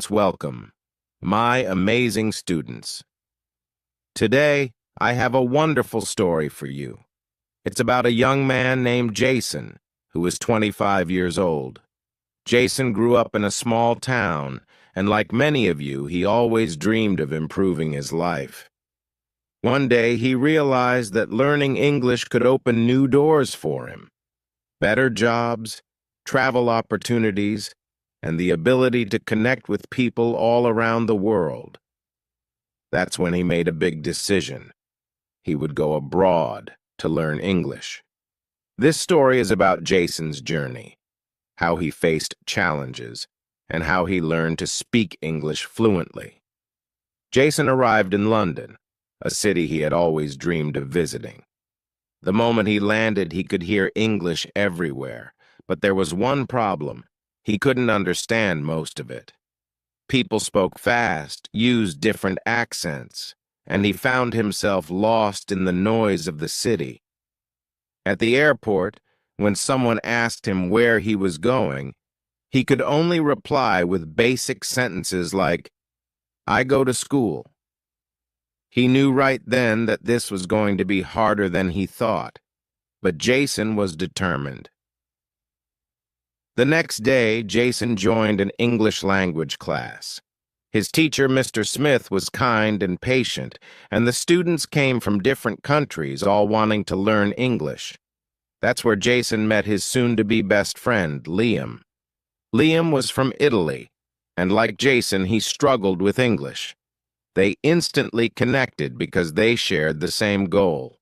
Welcome, my amazing students. Today, I have a wonderful story for you. It's about a young man named Jason, who is 25 years old. Jason grew up in a small town, and like many of you, he always dreamed of improving his life. One day, he realized that learning English could open new doors for him. Better jobs, travel opportunities, and the ability to connect with people all around the world. That's when he made a big decision. He would go abroad to learn English. This story is about Jason's journey, how he faced challenges, and how he learned to speak English fluently. Jason arrived in London, a city he had always dreamed of visiting. The moment he landed, he could hear English everywhere, but there was one problem. He couldn't understand most of it. People spoke fast, used different accents, and he found himself lost in the noise of the city. At the airport, when someone asked him where he was going, he could only reply with basic sentences like, "I go to school." He knew right then that this was going to be harder than he thought, but Jason was determined. The next day, Jason joined an English language class. His teacher, Mr. Smith, was kind and patient, and the students came from different countries, all wanting to learn English. That's where Jason met his soon-to-be best friend, Liam. Liam was from Italy, and like Jason, he struggled with English. They instantly connected because they shared the same goal: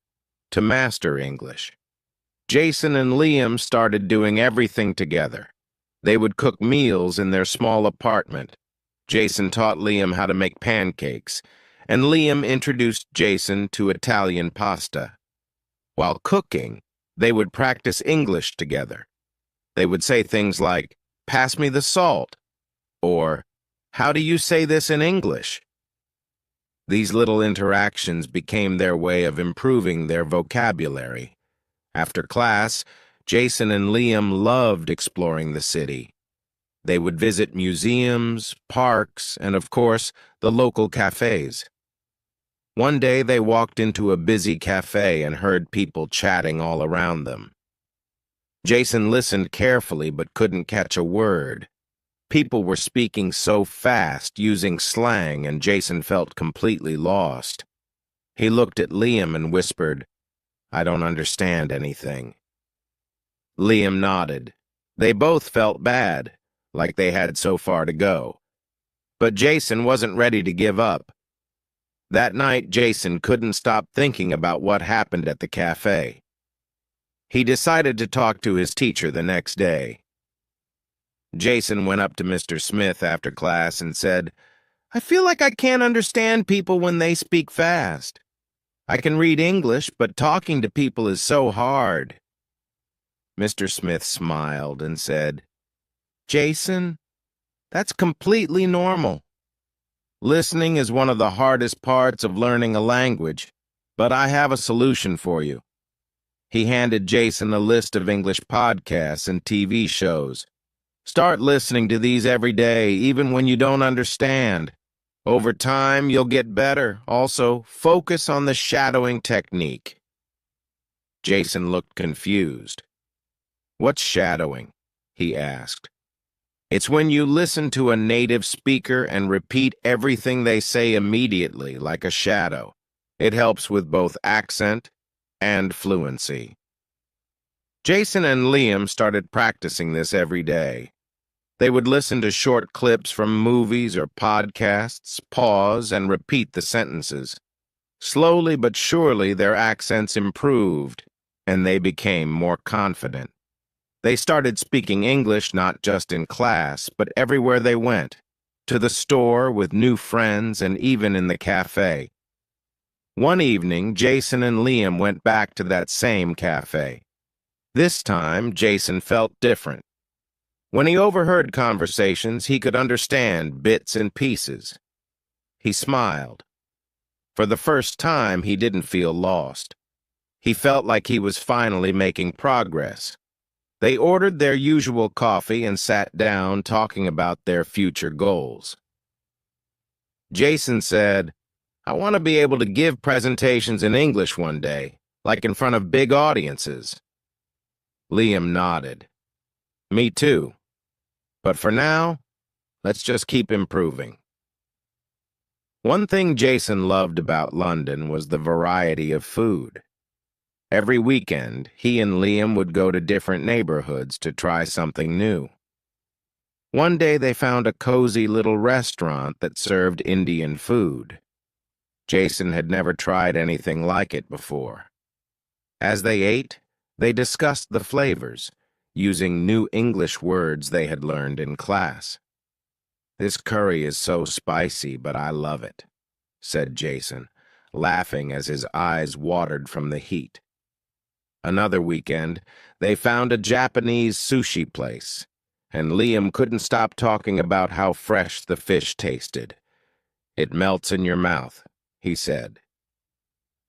to master English. Jason and Liam started doing everything together. They would cook meals in their small apartment. Jason taught Liam how to make pancakes, and Liam introduced Jason to Italian pasta. While cooking, they would practice English together. They would say things like, "Pass me the salt," or, "How do you say this in English?" These little interactions became their way of improving their vocabulary. After class, Jason and Liam loved exploring the city. They would visit museums, parks, and of course, the local cafes. One day they walked into a busy cafe and heard people chatting all around them. Jason listened carefully but couldn't catch a word. People were speaking so fast, using slang, and Jason felt completely lost. He looked at Liam and whispered, "I don't understand anything." Liam nodded. They both felt bad, like they had so far to go. But Jason wasn't ready to give up. That night, Jason couldn't stop thinking about what happened at the cafe. He decided to talk to his teacher the next day. Jason went up to Mr. Smith after class and said, "I feel like I can't understand people when they speak fast. I can read English, but talking to people is so hard." Mr. Smith smiled and said, "Jason, that's completely normal. Listening is one of the hardest parts of learning a language, but I have a solution for you." He handed Jason a list of English podcasts and TV shows. "Start listening to these every day, even when you don't understand. Over time, you'll get better. Also, focus on the shadowing technique." Jason looked confused. "What's shadowing?" he asked. "It's when you listen to a native speaker and repeat everything they say immediately, like a shadow. It helps with both accent and fluency." Jason and Liam started practicing this every day. They would listen to short clips from movies or podcasts, pause, and repeat the sentences. Slowly but surely, their accents improved, and they became more confident. They started speaking English not just in class, but everywhere they went, to the store, with new friends, and even in the cafe. One evening, Jason and Liam went back to that same cafe. This time, Jason felt different. When he overheard conversations, he could understand bits and pieces. He smiled. For the first time, he didn't feel lost. He felt like he was finally making progress. They ordered their usual coffee and sat down talking about their future goals. Jason said, "I want to be able to give presentations in English one day, like in front of big audiences." Liam nodded. "Me too. But for now, let's just keep improving." One thing Jason loved about London was the variety of food. Every weekend, he and Liam would go to different neighborhoods to try something new. One day they found a cozy little restaurant that served Indian food. Jason had never tried anything like it before. As they ate, they discussed the flavors, using new English words they had learned in class. "This curry is so spicy, but I love it," said Jason, laughing as his eyes watered from the heat. Another weekend, they found a Japanese sushi place, and Liam couldn't stop talking about how fresh the fish tasted. "It melts in your mouth," he said.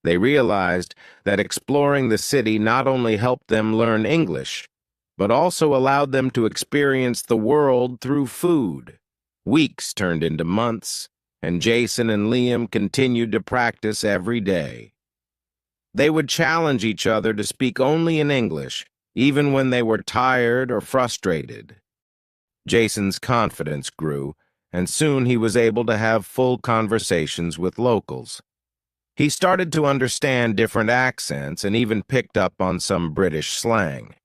They realized that exploring the city not only helped them learn English, but also allowed them to experience the world through food. Weeks turned into months, and Jason and Liam continued to practice every day. They would challenge each other to speak only in English, even when they were tired or frustrated. Jason's confidence grew, and soon he was able to have full conversations with locals. He started to understand different accents and even picked up on some British slang.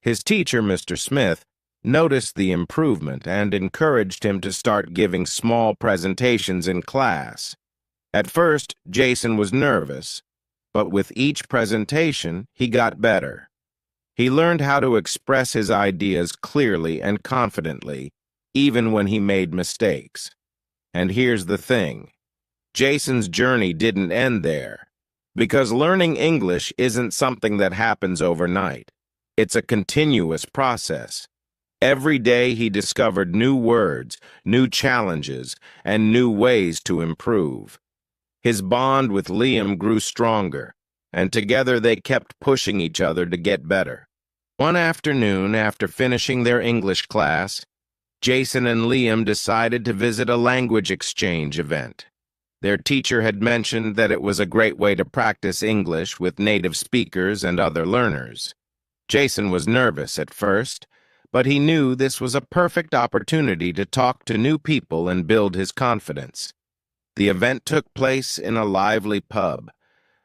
His teacher, Mr. Smith, noticed the improvement and encouraged him to start giving small presentations in class. At first, Jason was nervous, but with each presentation, he got better. He learned how to express his ideas clearly and confidently, even when he made mistakes. And here's the thing. Jason's journey didn't end there, because learning English isn't something that happens overnight. It's a continuous process. Every day he discovered new words, new challenges, and new ways to improve. His bond with Liam grew stronger, and together they kept pushing each other to get better. One afternoon, after finishing their English class, Jason and Liam decided to visit a language exchange event. Their teacher had mentioned that it was a great way to practice English with native speakers and other learners. Jason was nervous at first, but he knew this was a perfect opportunity to talk to new people and build his confidence. The event took place in a lively pub.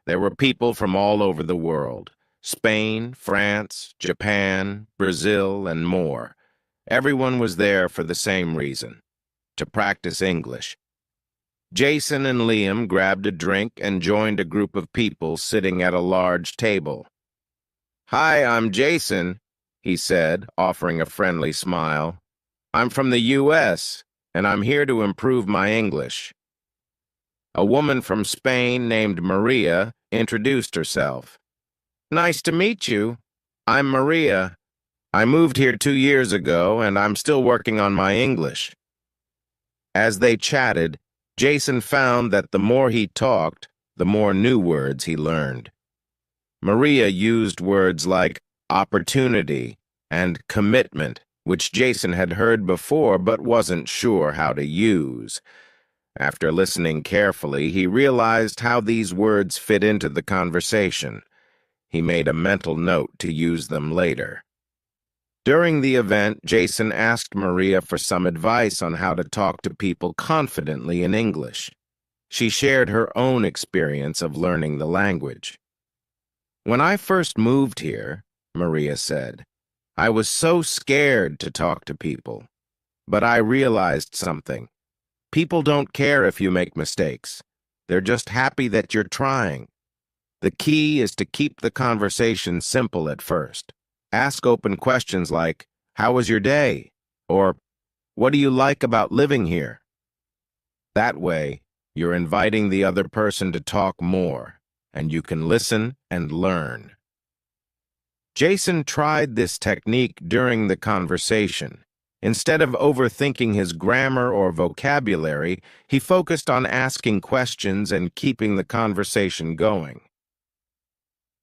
There were people from all over the world: Spain, France, Japan, Brazil, and more. Everyone was there for the same reason: to practice English. Jason and Liam grabbed a drink and joined a group of people sitting at a large table. "Hi, I'm Jason," he said, offering a friendly smile. "I'm from the U.S., and I'm here to improve my English." A woman from Spain named Maria introduced herself. "Nice to meet you. I'm Maria. I moved here 2 years ago, and I'm still working on my English." As they chatted, Jason found that the more he talked, the more new words he learned. Maria used words like opportunity and commitment, which Jason had heard before but wasn't sure how to use. After listening carefully, he realized how these words fit into the conversation. He made a mental note to use them later. During the event, Jason asked Maria for some advice on how to talk to people confidently in English. She shared her own experience of learning the language. "When I first moved here," Maria said, "I was so scared to talk to people. But I realized something. People don't care if you make mistakes. They're just happy that you're trying. The key is to keep the conversation simple at first. Ask open questions like, 'How was your day?' Or, 'What do you like about living here?' That way, you're inviting the other person to talk more, and you can listen and learn." Jason tried this technique during the conversation. Instead of overthinking his grammar or vocabulary, he focused on asking questions and keeping the conversation going.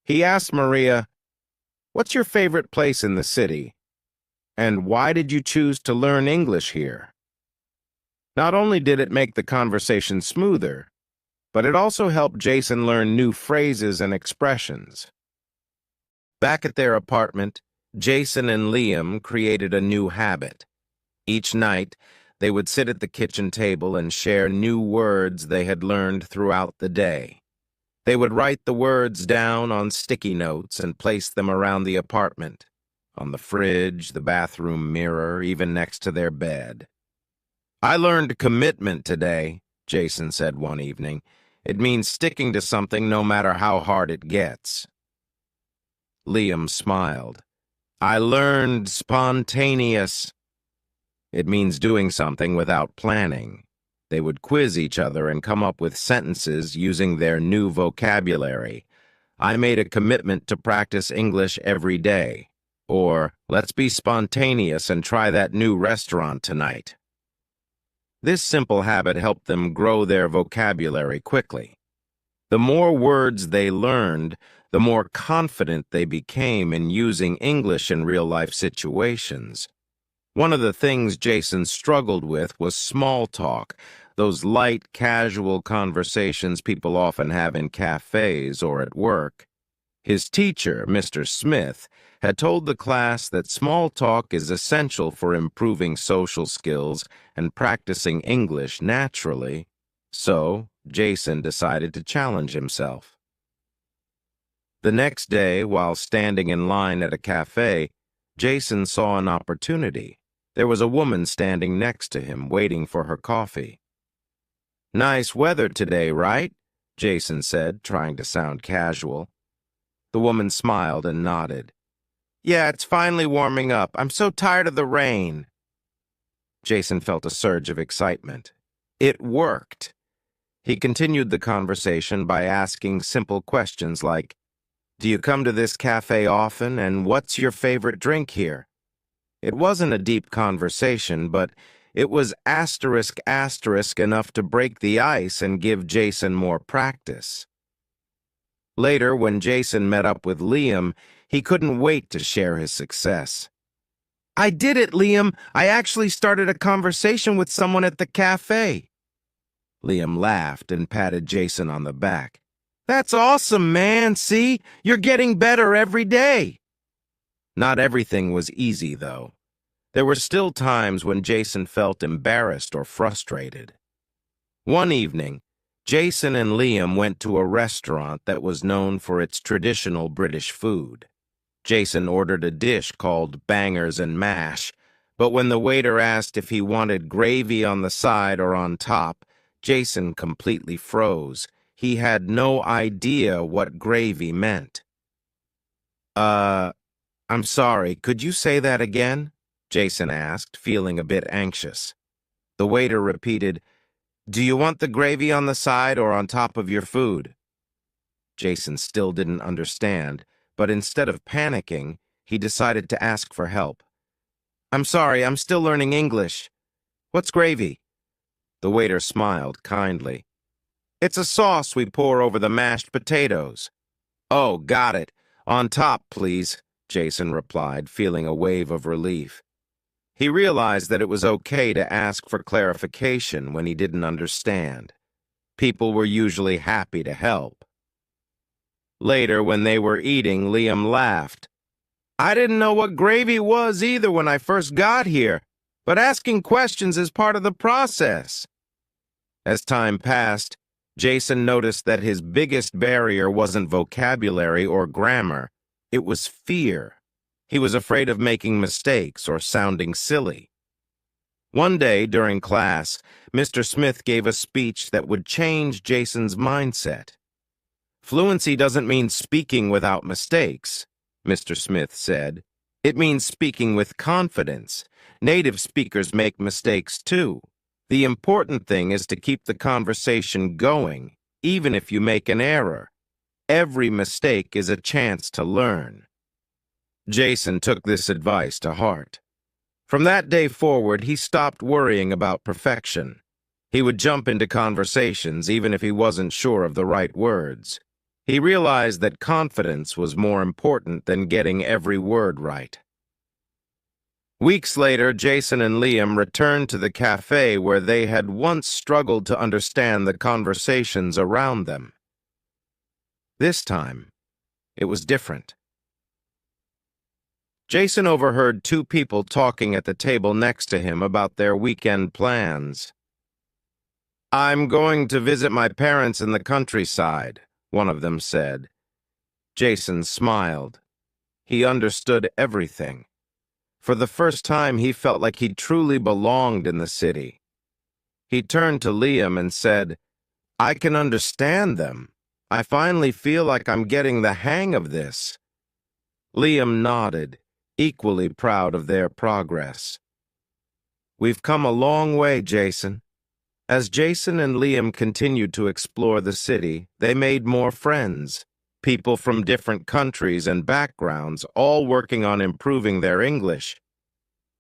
He asked Maria, "What's your favorite place in the city? And why did you choose to learn English here?" Not only did it make the conversation smoother, but it also helped Jason learn new phrases and expressions. Back at their apartment, Jason and Liam created a new habit. Each night, they would sit at the kitchen table and share new words they had learned throughout the day. They would write the words down on sticky notes and place them around the apartment, on the fridge, the bathroom mirror, even next to their bed. "I learned commitment today," Jason said one evening. "It means sticking to something no matter how hard it gets." Liam smiled. "I learned spontaneous." It means doing something without planning. They would quiz each other and come up with sentences using their new vocabulary. "I made a commitment to practice English every day." Or, "Let's be spontaneous and try that new restaurant tonight." This simple habit helped them grow their vocabulary quickly. The more words they learned, the more confident they became in using English in real-life situations. One of the things Jason struggled with was small talk, those light, casual conversations people often have in cafes or at work. His teacher, Mr. Smith, had told the class that small talk is essential for improving social skills and practicing English naturally, so Jason decided to challenge himself. The next day, while standing in line at a cafe, Jason saw an opportunity. There was a woman standing next to him, waiting for her coffee. "Nice weather today, right?" Jason said, trying to sound casual. The woman smiled and nodded. "Yeah, it's finally warming up. I'm so tired of the rain." Jason felt a surge of excitement. It worked. He continued the conversation by asking simple questions like, "Do you come to this cafe often, and what's your favorite drink here?" It wasn't a deep conversation, but it was asterisk enough to break the ice and give Jason more practice. Later, when Jason met up with Liam, he couldn't wait to share his success. "I did it, Liam! I actually started a conversation with someone at the cafe." Liam laughed and patted Jason on the back. "That's awesome, man! See? You're getting better every day!" Not everything was easy, though. There were still times when Jason felt embarrassed or frustrated. One evening, Jason and Liam went to a restaurant that was known for its traditional British food. Jason ordered a dish called bangers and mash, but when the waiter asked if he wanted gravy on the side or on top, Jason completely froze. He had no idea what gravy meant. I'm sorry, could you say that again?" Jason asked, feeling a bit anxious. The waiter repeated, "Do you want the gravy on the side or on top of your food?" Jason still didn't understand, but instead of panicking, he decided to ask for help. "I'm sorry, I'm still learning English. What's gravy?" The waiter smiled kindly. "It's a sauce we pour over the mashed potatoes." "Oh, got it. On top, please," Jason replied, feeling a wave of relief. He realized that it was okay to ask for clarification when he didn't understand. People were usually happy to help. Later, when they were eating, Liam laughed. "I didn't know what gravy was either when I first got here, but asking questions is part of the process." As time passed, Jason noticed that his biggest barrier wasn't vocabulary or grammar, it was fear. He was afraid of making mistakes or sounding silly. One day during class, Mr. Smith gave a speech that would change Jason's mindset. "Fluency doesn't mean speaking without mistakes," Mr. Smith said. "It means speaking with confidence. Native speakers make mistakes too. The important thing is to keep the conversation going, even if you make an error. Every mistake is a chance to learn." Jason took this advice to heart. From that day forward, he stopped worrying about perfection. He would jump into conversations even if he wasn't sure of the right words. He realized that confidence was more important than getting every word right. Weeks later, Jason and Liam returned to the cafe where they had once struggled to understand the conversations around them. This time, it was different. Jason overheard two people talking at the table next to him about their weekend plans. "I'm going to visit my parents in the countryside," one of them said. Jason smiled. He understood everything. For the first time, he felt like he truly belonged in the city. He turned to Liam and said, "I can understand them. I finally feel like I'm getting the hang of this." Liam nodded, equally proud of their progress. "We've come a long way, Jason." As Jason and Liam continued to explore the city, they made more friends. People from different countries and backgrounds, all working on improving their English.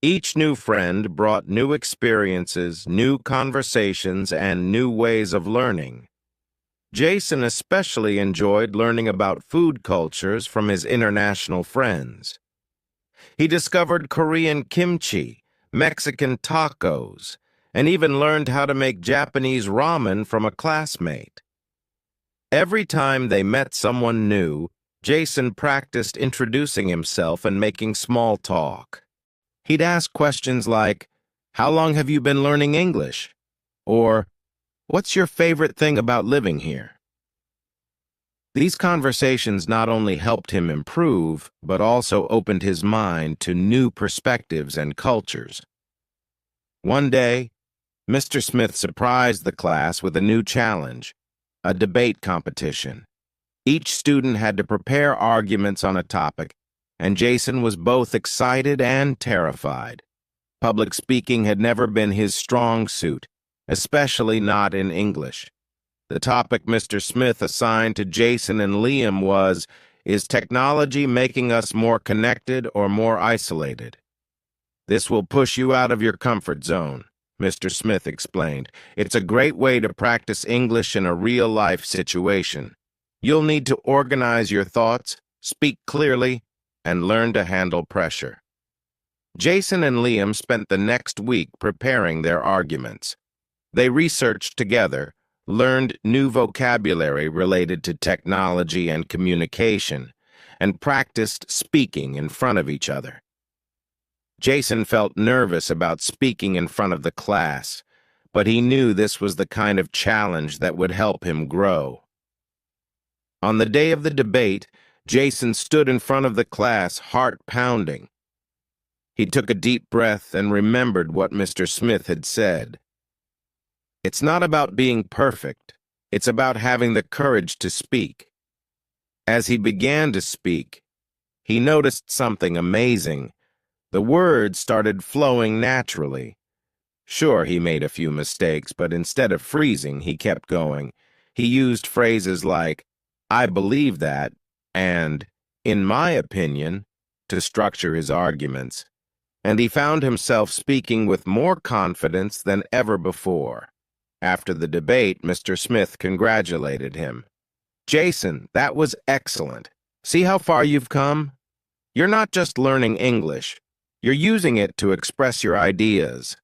Each new friend brought new experiences, new conversations, and new ways of learning. Jason especially enjoyed learning about food cultures from his international friends. He discovered Korean kimchi, Mexican tacos, and even learned how to make Japanese ramen from a classmate. Every time they met someone new, Jason practiced introducing himself and making small talk. He'd ask questions like, "How long have you been learning English?" Or, "What's your favorite thing about living here?" These conversations not only helped him improve, but also opened his mind to new perspectives and cultures. One day, Mr. Smith surprised the class with a new challenge, a debate competition. Each student had to prepare arguments on a topic, and Jason was both excited and terrified. Public speaking had never been his strong suit, especially not in English. The topic Mr. Smith assigned to Jason and Liam was, "Is technology making us more connected or more isolated?" "This will push you out of your comfort zone," Mr. Smith explained. "It's a great way to practice English in a real-life situation. You'll need to organize your thoughts, speak clearly, and learn to handle pressure." Jason and Liam spent the next week preparing their arguments. They researched together, learned new vocabulary related to technology and communication, and practiced speaking in front of each other. Jason felt nervous about speaking in front of the class, but he knew this was the kind of challenge that would help him grow. On the day of the debate, Jason stood in front of the class, heart pounding. He took a deep breath and remembered what Mr. Smith had said. "It's not about being perfect. It's about having the courage to speak." As he began to speak, he noticed something amazing. The words started flowing naturally. Sure, he made a few mistakes, but instead of freezing, he kept going. He used phrases like, "I believe that," and "in my opinion," to structure his arguments. And he found himself speaking with more confidence than ever before. After the debate, Mr. Smith congratulated him. "Jason, that was excellent. See how far you've come? You're not just learning English. You're using it to express your ideas."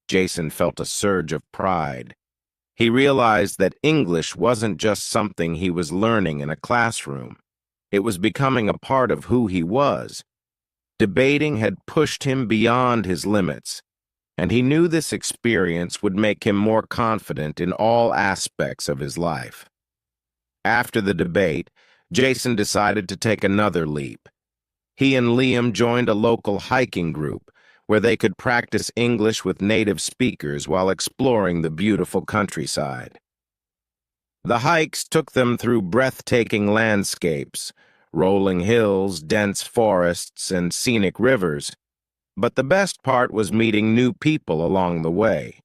Jason felt a surge of pride. He realized that English wasn't just something he was learning in a classroom. It was becoming a part of who he was. Debating had pushed him beyond his limits, and he knew this experience would make him more confident in all aspects of his life. After the debate, Jason decided to take another leap. He and Liam joined a local hiking group where they could practice English with native speakers while exploring the beautiful countryside. The hikes took them through breathtaking landscapes, rolling hills, dense forests, and scenic rivers. But the best part was meeting new people along the way.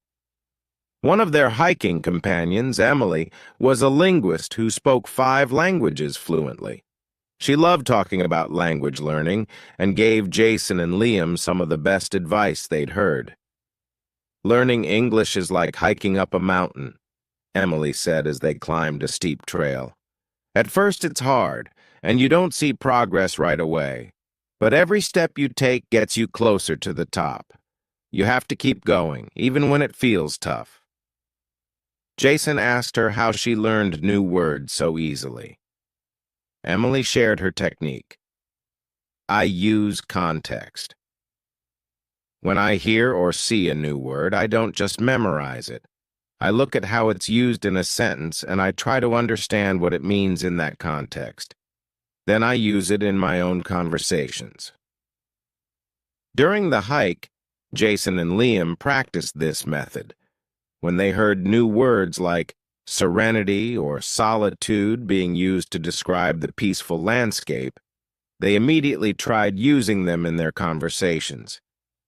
One of their hiking companions, Emily, was a linguist who spoke 5 languages fluently. She loved talking about language learning and gave Jason and Liam some of the best advice they'd heard. "Learning English is like hiking up a mountain," Emily said as they climbed a steep trail. "At first it's hard, and you don't see progress right away. But every step you take gets you closer to the top. You have to keep going, even when it feels tough. Jason asked her how she learned new words so easily. Emily shared her technique. I use context. When I hear or see a new word, I don't just memorize it. I look at how it's used in a sentence and I try to understand what it means in that context. Then I use it in my own conversations. During the hike, Jason and Liam practiced this method. When they heard new words like serenity or solitude being used to describe the peaceful landscape, they immediately tried using them in their conversations.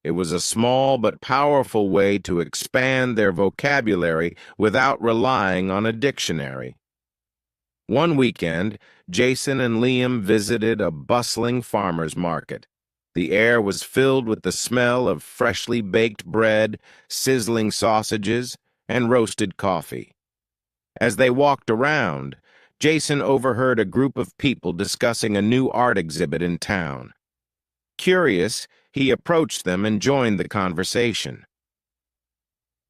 It was a small but powerful way to expand their vocabulary without relying on a dictionary. One weekend, Jason and Liam visited a bustling farmer's market. The air was filled with the smell of freshly baked bread, sizzling sausages, and roasted coffee. As they walked around, Jason overheard a group of people discussing a new art exhibit in town. Curious, he approached them and joined the conversation.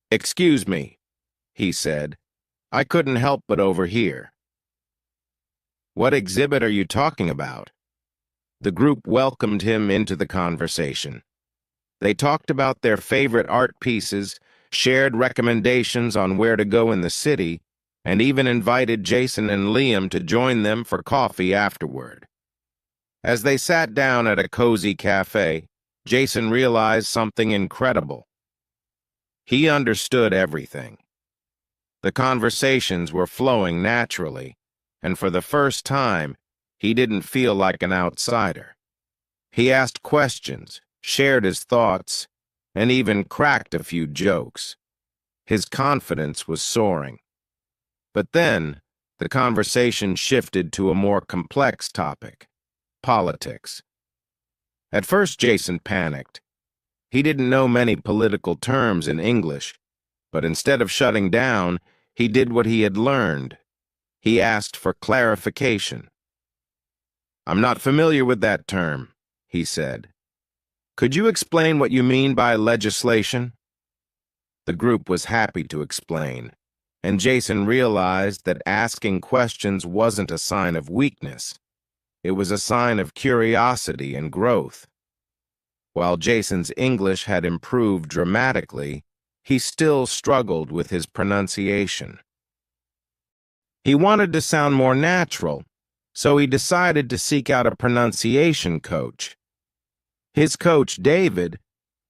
"Excuse me," he said. "I couldn't help but overhear." "What exhibit are you talking about?" The group welcomed him into the conversation. They talked about their favorite art pieces, shared recommendations on where to go in the city, and even invited Jason and Liam to join them for coffee afterward. As they sat down at a cozy cafe, Jason realized something incredible. He understood everything. The conversations were flowing naturally, and for the first time, he didn't feel like an outsider. He asked questions, shared his thoughts, and even cracked a few jokes. His confidence was soaring. But then, the conversation shifted to a more complex topic: politics. At first, Jason panicked. He didn't know many political terms in English, but instead of shutting down, he did what he had learned. He asked for clarification. "I'm not familiar with that term," he said. "Could you explain what you mean by legislation?" The group was happy to explain, and Jason realized that asking questions wasn't a sign of weakness. It was a sign of curiosity and growth. While Jason's English had improved dramatically, he still struggled with his pronunciation. He wanted to sound more natural, so he decided to seek out a pronunciation coach. His coach, David,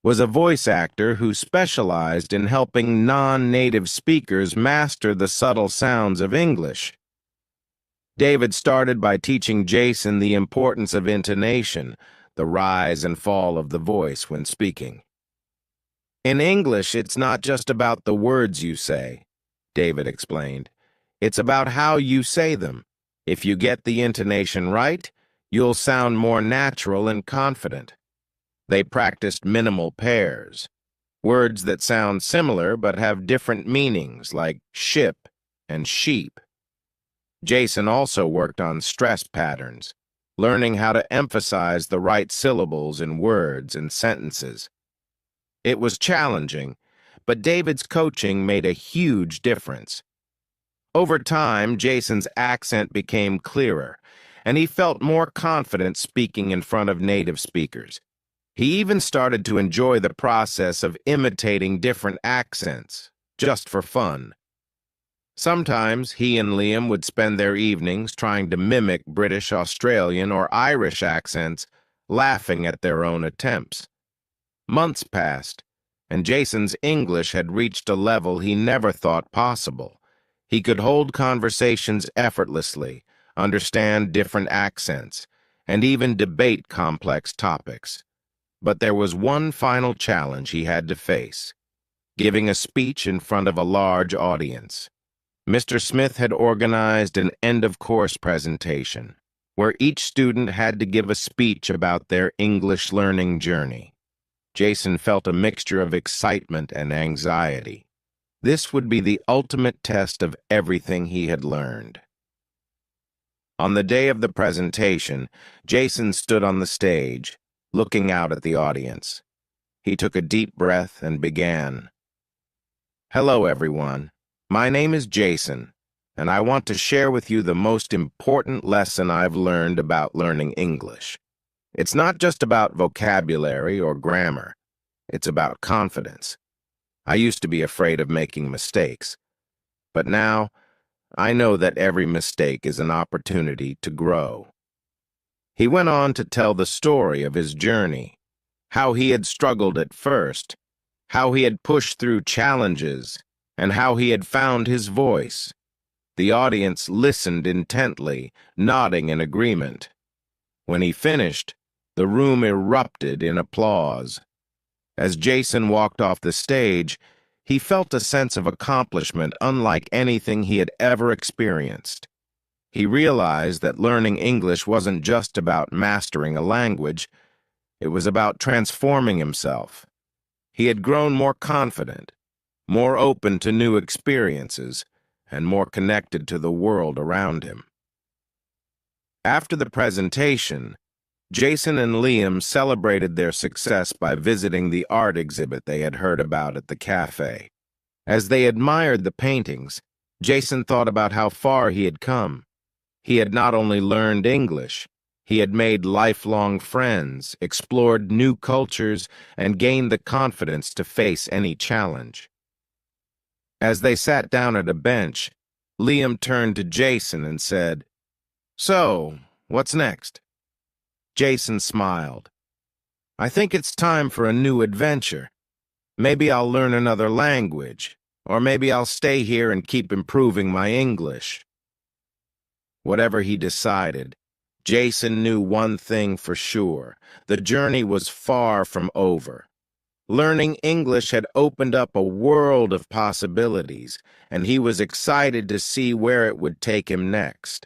was a voice actor who specialized in helping non-native speakers master the subtle sounds of English. David started by teaching Jason the importance of intonation, the rise and fall of the voice when speaking. "In English, it's not just about the words you say," David explained. "It's about how you say them. If you get the intonation right, you'll sound more natural and confident." They practiced minimal pairs, words that sound similar but have different meanings, like ship and sheep. Jason also worked on stress patterns, learning how to emphasize the right syllables in words and sentences. It was challenging, but David's coaching made a huge difference. Over time, Jason's accent became clearer, and he felt more confident speaking in front of native speakers. He even started to enjoy the process of imitating different accents, just for fun. Sometimes he and Liam would spend their evenings trying to mimic British, Australian, or Irish accents, laughing at their own attempts. Months passed, and Jason's English had reached a level he never thought possible. He could hold conversations effortlessly, understand different accents, and even debate complex topics. But there was one final challenge he had to face: giving a speech in front of a large audience. Mr. Smith had organized an end-of-course presentation, where each student had to give a speech about their English learning journey. Jason felt a mixture of excitement and anxiety. This would be the ultimate test of everything he had learned. On the day of the presentation, Jason stood on the stage, looking out at the audience. He took a deep breath and began. Hello, everyone. My name is Jason, and I want to share with you the most important lesson I've learned about learning English. It's not just about vocabulary or grammar. It's about confidence. I used to be afraid of making mistakes, but now I know that every mistake is an opportunity to grow. He went on to tell the story of his journey, how he had struggled at first, how he had pushed through challenges, and how he had found his voice. The audience listened intently, nodding in agreement. When he finished, the room erupted in applause. As Jason walked off the stage, he felt a sense of accomplishment unlike anything he had ever experienced. He realized that learning English wasn't just about mastering a language, it was about transforming himself. He had grown more confident, more open to new experiences, and more connected to the world around him. After the presentation, Jason and Liam celebrated their success by visiting the art exhibit they had heard about at the cafe. As they admired the paintings, Jason thought about how far he had come. He had not only learned English, he had made lifelong friends, explored new cultures, and gained the confidence to face any challenge. As they sat down at a bench, Liam turned to Jason and said, "So, what's next?" Jason smiled. "I think it's time for a new adventure. Maybe I'll learn another language, or maybe I'll stay here and keep improving my English." Whatever he decided, Jason knew one thing for sure: the journey was far from over. Learning English had opened up a world of possibilities, and he was excited to see where it would take him next.